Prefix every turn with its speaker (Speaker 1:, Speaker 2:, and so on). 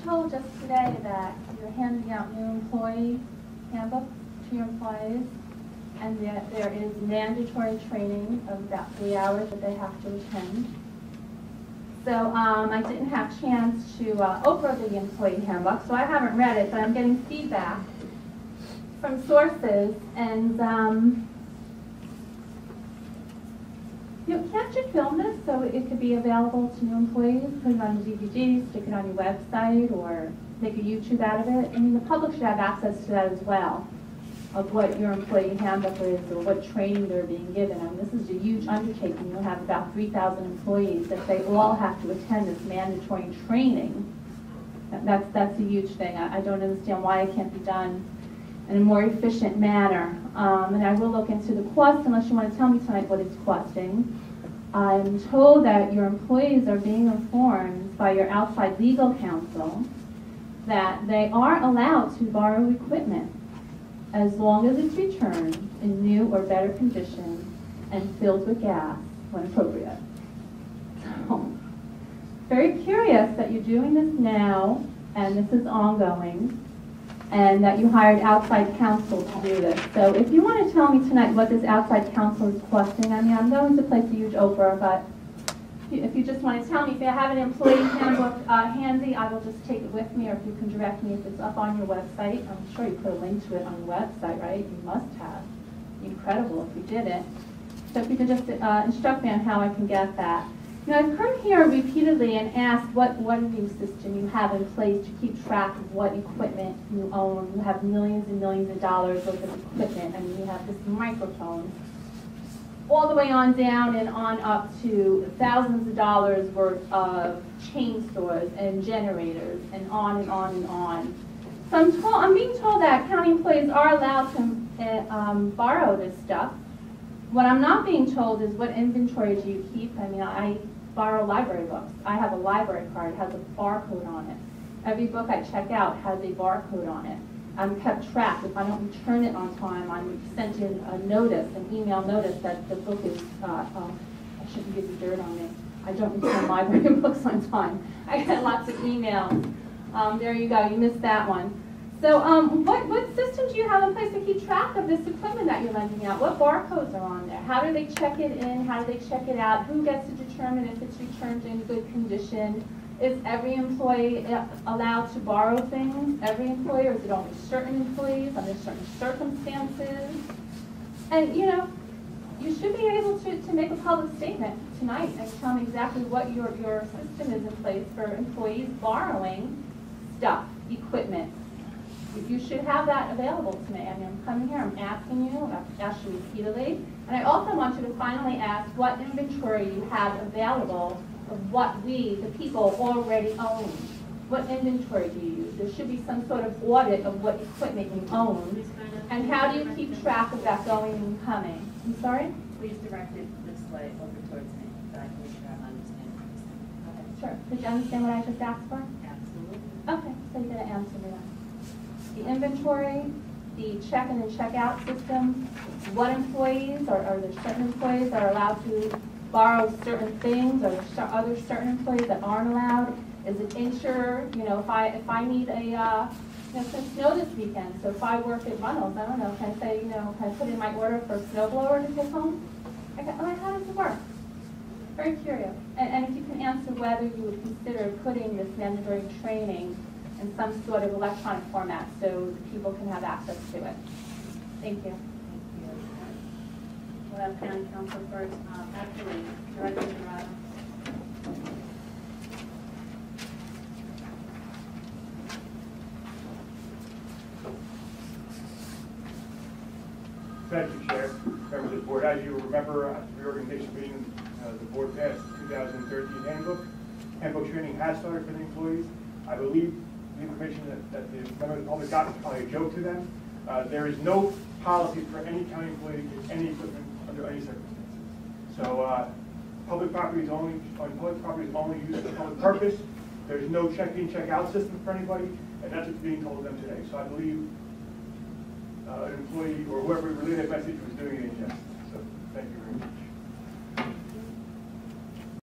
Speaker 1: told just today that you're handing out new employee handbooks to your employees, and that there is mandatory training of about 3 hours that they have to attend. So I didn't have a chance to open the employee handbook, so I haven't read it, but I'm getting feedback from sources, and can't you film this so it could be available to new employees? Put it on a DVD, stick it on your website, or make a YouTube out of it? I mean, the public should have access to that as well, of what your employee handbook is or what training they're being given. I mean, this is a huge undertaking. You'll have about 3,000 employees that they all have to attend this mandatory training. That's a huge thing. I don't understand why it can't be done in a more efficient manner. And I will look into the cost, unless you want to tell me tonight what it's costing. I'm told that your employees are being informed by your outside legal counsel that they are allowed to borrow equipment as long as it's returned in new or better condition and filled with gas when appropriate. So, very curious that you're doing this now, and this is ongoing, and that you hired outside counsel to do this. So if you want to tell me tonight what this outside counsel is costing, I mean, I'm going to place a huge Oprah, but if you just want to tell me, if you have an employee handbook handy, I will just take it with me, or if you can direct me if it's up on your website. I'm sure you put a link to it on your website, right? You must have. Incredible if you didn't. So if you could just instruct me on how I can get that. You know, I've come here repeatedly and asked what auditing system you have in place to keep track of what equipment you own. You have millions and millions of dollars worth of equipment. I mean, you have this microphone all the way on down and on up to thousands of dollars worth of chainsaws and generators and on and on and on. So I'm being told that county employees are allowed to borrow this stuff. What I'm not being told is what inventory do you keep. I mean, I borrow library books. I have a library card. It has a barcode on it. Every book I check out has a barcode on it. I'm kept track. If I don't return it on time, I'm sent in a notice, an email notice that the book is, I shouldn't get the dirt on me. I don't return library books on time. I get lots of emails. There you go. You missed that one. So what system do you have in place to keep track of this equipment that you're lending out? What barcodes are on there? How do they check it in? How do they check it out? Who gets to determine if it's returned in good condition? Is every employee allowed to borrow things? Every employee, or is it only certain employees under certain circumstances? And you know, you should be able to make a public statement tonight and tell me exactly what your system is in place for employees borrowing stuff, equipment. You should have that available to me. I mean, I'm coming here, I'm asking you, I've asked you repeatedly, and I also want you to finally ask what inventory you have available of what we, the people, already own. What inventory do you use? There should be some sort of audit of what equipment you own, and how do you keep track of that going and coming? I'm sorry?
Speaker 2: Please direct it this way over towards me, so I can make sure I'm understanding.
Speaker 1: Okay, sure. Did you understand what I just asked for?
Speaker 2: Absolutely.
Speaker 1: Okay, so you're going to answer me that. The inventory, the check-in and check-out system, what employees, or are there certain employees that are allowed to borrow certain things, or other certain employees that aren't allowed? Is it insured? You know, if I need a, you know, some snow this weekend, so if I work at Reynolds, I don't know, can I say, you know, can I put in my order for a snowblower to take home? How does it work? Very curious. And if you can answer whether you would consider putting this mandatory training in some sort of electronic format so the people can have access to it. Thank you.
Speaker 2: We'll have County Council first. Absolutely. Director Renna.
Speaker 3: Thank you, Chair. Members of the Board, as you remember, at the reorganization meeting, the Board passed the 2013 handbook. Handbook training has started for the employees. I believe the information that the member of the public got is probably a joke to them. There is no policy for any county employee to get any equipment under any circumstances. So public property is only used for public purpose. There's no check-in, check-out system for anybody, and that's what's being told to them today. So I believe an employee or whoever relayed that message was doing it in jest. So thank you very much.